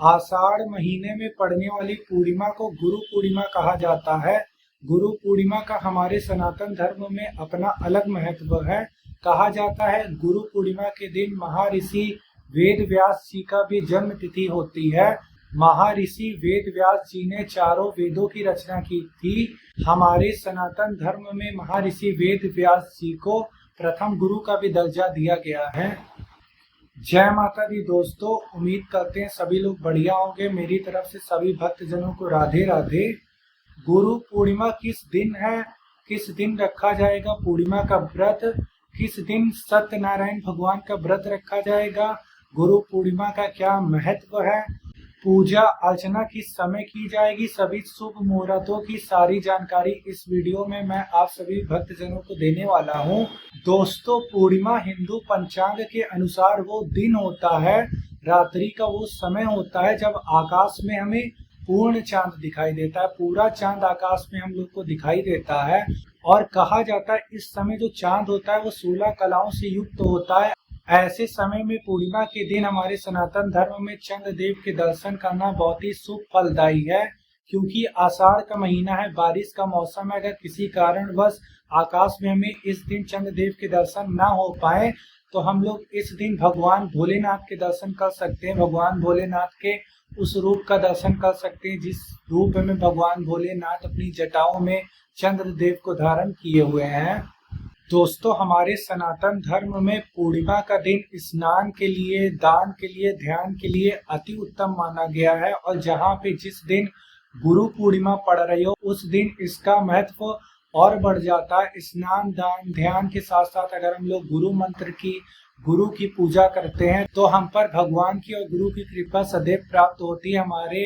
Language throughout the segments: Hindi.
आषाढ़ महीने में पड़ने वाली पूर्णिमा को गुरु पूर्णिमा कहा जाता है। गुरु पूर्णिमा का हमारे सनातन धर्म में अपना अलग महत्व है। कहा जाता है गुरु पूर्णिमा के दिन महर्षि वेद व्यास जी का भी जन्म तिथि होती है। महर्षि वेद व्यास जी ने चारों वेदों की रचना की थी। हमारे सनातन धर्म में महर्षि वेद व्यास जी को प्रथम गुरु का भी दर्जा दिया गया है। जय माता दी दोस्तों, उम्मीद करते हैं सभी लोग बढ़िया होंगे। मेरी तरफ से सभी भक्तजनों को राधे राधे। गुरु पूर्णिमा किस दिन है, किस दिन रखा जाएगा पूर्णिमा का व्रत, किस दिन सत्यनारायण भगवान का व्रत रखा जाएगा, गुरु पूर्णिमा का क्या महत्व है, पूजा अर्चना किस समय की जाएगी, सभी शुभ मुहूर्तों की सारी जानकारी इस वीडियो में मैं आप सभी भक्तजनों को देने वाला हूं। दोस्तों, पूर्णिमा हिंदू पंचांग के अनुसार वो दिन होता है, रात्रि का वो समय होता है जब आकाश में हमें पूर्ण चांद दिखाई देता है। पूरा चांद आकाश में हम लोग को दिखाई देता है और कहा जाता है इस समय जो चांद होता है वो 16 कलाओं से युक्त होता है। ऐसे समय में पूर्णिमा के दिन हमारे सनातन धर्म में चंद्र देव के दर्शन करना बहुत ही शुभ फलदायी है, क्योंकि आषाढ़ का महीना है, बारिश का मौसम है। अगर किसी कारणवश आकाश में हमें इस दिन चंद्र देव के दर्शन ना हो पाए तो हम लोग इस दिन भगवान भोलेनाथ के दर्शन कर सकते हैं। भगवान भोलेनाथ के उस रूप का दर्शन कर सकते हैं जिस रूप में भगवान भोलेनाथ अपनी जटाओं में चंद्र देव को धारण किए हुए हैं। दोस्तों, हमारे सनातन धर्म में पूर्णिमा का दिन स्नान के लिए, दान के लिए, ध्यान के लिए अति उत्तम माना गया है। और जहाँ पे जिस दिन गुरु पूर्णिमा पड़ रही हो उस दिन इसका महत्व और बढ़ जाता है। स्नान, दान, ध्यान के साथ साथ अगर हम लोग गुरु की पूजा करते हैं तो हम पर भगवान की और गुरु की कृपा सदैव प्राप्त होती है। हमारे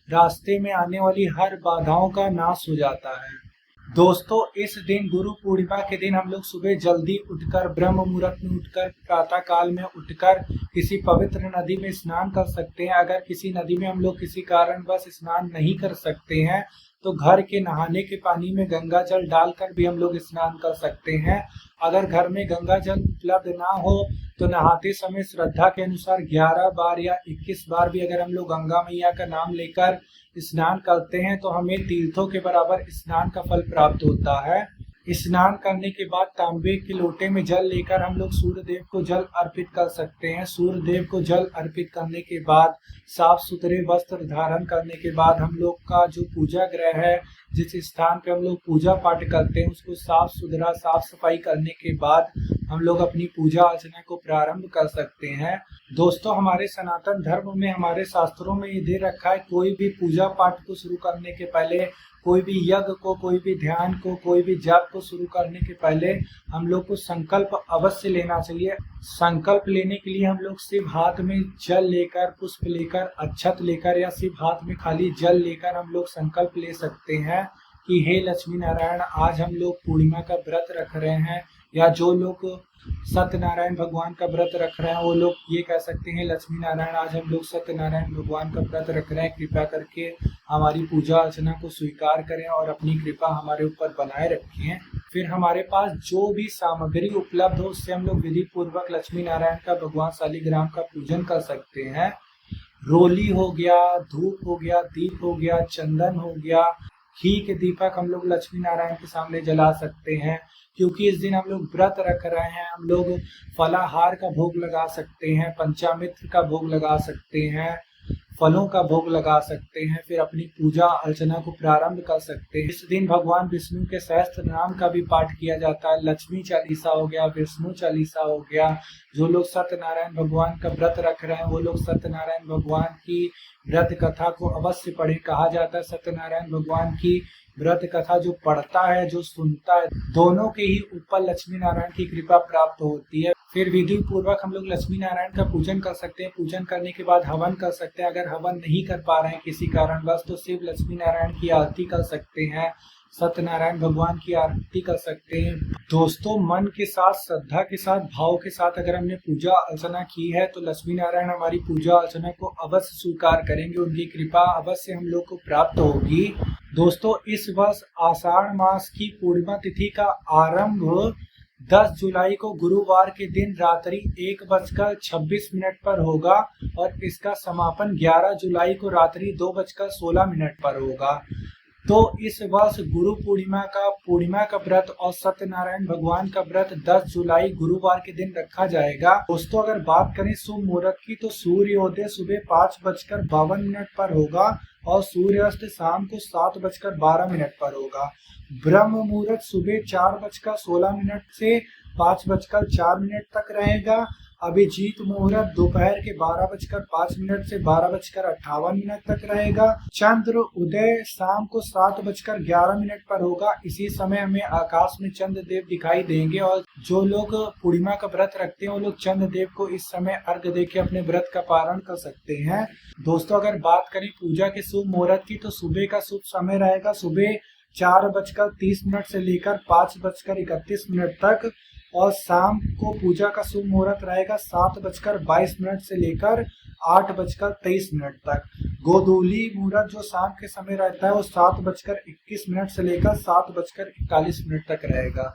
रास्ते में आने वाली हर बाधाओं का नाश हो जाता है। दोस्तों, इस दिन गुरु पूर्णिमा के दिन हम लोग सुबह जल्दी उठकर, ब्रह्म मुहूर्त में उठकर, प्रातः काल में उठकर किसी पवित्र नदी में स्नान कर सकते हैं। अगर किसी नदी में हम लोग किसी कारणवश स्नान नहीं कर सकते हैं तो घर के नहाने के पानी में गंगा जल डालकर भी हम लोग स्नान कर सकते हैं। अगर घर में गंगा जल उपलब्ध ना हो तो नहाते समय श्रद्धा के अनुसार 11 बार या 21 बार भी अगर हम लोग गंगा मैया का नाम लेकर स्नान करते हैं तो हमें तीर्थों के बराबर स्नान का फल प्राप्त होता है। स्नान करने के बाद तांबे के लोटे में जल लेकर हम लोग सूर्य देव को जल अर्पित कर सकते हैं। सूर्य देव को जल अर्पित करने के बाद साफ सुथरे वस्त्र धारण करने के बाद हम लोग का जो पूजा गृह है, जिस स्थान पे हम लोग पूजा पाठ करते हैं, उसको साफ सुथरा, साफ सफाई करने के बाद हम लोग अपनी पूजा अर्चना को प्रारंभ कर सकते हैं। दोस्तों, हमारे सनातन धर्म में, हमारे शास्त्रों में ये दे रखा है कोई भी पूजा पाठ को शुरू करने के पहले, कोई भी यज्ञ को, कोई भी ध्यान को, कोई भी जाप को शुरू करने के पहले हम लोग को संकल्प अवश्य लेना चाहिए। संकल्प लेने के लिए हम लोग सिर्फ हाथ में जल लेकर, पुष्प लेकर, अक्षत लेकर या सिर्फ हाथ में खाली जल लेकर हम लोग संकल्प ले सकते हैं कि हे लक्ष्मी नारायण, आज हम लोग पूर्णिमा का व्रत रख रहे हैं। या जो लोग सत्यनारायण भगवान का व्रत रख रहे हैं वो लोग ये कह सकते हैं, लक्ष्मी नारायण, आज हम लोग सत्यनारायण भगवान का व्रत रख रहे हैं, कृपा करके हमारी पूजा अर्चना को स्वीकार करें और अपनी कृपा हमारे ऊपर बनाए रखें। फिर हमारे पास जो भी सामग्री उपलब्ध हो उससे हम लोग विधि पूर्वक लक्ष्मी नारायण का, भगवान शालिग्राम का पूजन कर सकते हैं। रोली हो गया, धूप हो गया, दीप हो गया, चंदन हो गया, घी के दीपक हम लोग लक्ष्मी नारायण के सामने जला सकते हैं। क्योंकि इस दिन हम लोग व्रत रख रहे हैं, हम लोग फलाहार का भोग लगा सकते हैं, पंचामृत का भोग लगा सकते हैं, फलों का भोग लगा सकते हैं, फिर अपनी पूजा अर्चना को प्रारंभ कर सकते हैं। इस दिन भगवान विष्णु के सहस्त्र नाम का भी पाठ किया जाता है। लक्ष्मी चालीसा हो गया, विष्णु चालीसा हो गया। जो लोग सत्यनारायण भगवान का व्रत रख रहे हैं वो लोग सत्यनारायण भगवान की व्रत कथा को अवश्य पढ़े। कहा जाता है सत्यनारायण भगवान की व्रत कथा जो पढ़ता है, जो सुनता है, दोनों के ही ऊपर लक्ष्मी नारायण की कृपा प्राप्त होती है। फिर विधि पूर्वक हम लोग लक्ष्मी नारायण का पूजन कर सकते हैं। पूजन करने के बाद हवन कर सकते हैं। अगर हवन नहीं कर पा रहे हैं किसी कारणवश तो सिर्फ लक्ष्मी नारायण की आरती कर सकते हैं, सत्यनारायण भगवान की आरती कर सकते हैं। दोस्तों, मन के साथ, श्रद्धा के साथ, भाव के साथ अगर हमने पूजा अर्चना की है तो लक्ष्मी नारायण हमारी पूजा अर्चना को अवश्य स्वीकार करेंगे, उनकी कृपा अवश्य हम लोग को प्राप्त होगी। दोस्तों, इस वर्ष आषाढ़ मास की पूर्णिमा तिथि का आरंभ 10 जुलाई को गुरुवार के दिन रात्रि 1:26 पर होगा और इसका समापन 11 जुलाई को रात्रि 2:16 पर होगा। तो इस वर्ष गुरु पूर्णिमा का व्रत और सत्यनारायण भगवान का व्रत 10 जुलाई गुरुवार के दिन रखा जाएगा। दोस्तों अगर बात करें शुभ मुहूर्त की तो सूर्योदय सुबह 5:52 पर होगा और सूर्यास्त शाम को 7:12 पर होगा। ब्रह्म मुहूर्त सुबह 4:16 से 5:04 तक रहेगा। अभिजीत मुहूर्त दोपहर के 12:05 से 12:58 तक रहेगा। चंद्र उदय शाम को 7:11 पर होगा। इसी समय हमें आकाश में चंद्र देव दिखाई देंगे और जो लोग पूर्णिमा का व्रत रखते हैं वो लोग चंद्र देव को इस समय अर्घ देके अपने व्रत का पारण कर सकते हैं। दोस्तों अगर बात करें पूजा के शुभ मुहूर्त की तो सुबह का शुभ समय रहेगा सुबह 4:30 से लेकर 5:31 तक और शाम को पूजा का शुभ मुहूर्त रहेगा 7:22 से लेकर 8:23 तक। गोधूली मुहूर्त जो शाम के समय रहता है वो 7:21 से लेकर 7:41 तक रहेगा।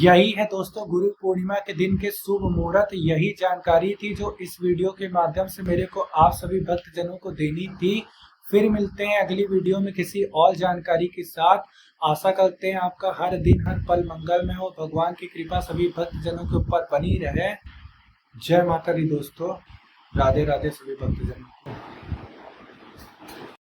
यही है दोस्तों गुरु पूर्णिमा के दिन के शुभ मुहूर्त। यही जानकारी थी जो इस वीडियो के माध्यम से मेरे को आप सभी भक्तजनों को देनी थी। फिर मिलते हैं अगली वीडियो में किसी और जानकारी के साथ। आशा करते हैं आपका हर दिन हर पल मंगलमय हो, भगवान की कृपा सभी भक्तजनों के ऊपर बनी रहे। जय माता दी दोस्तों, राधे राधे सभी भक्तजनों को।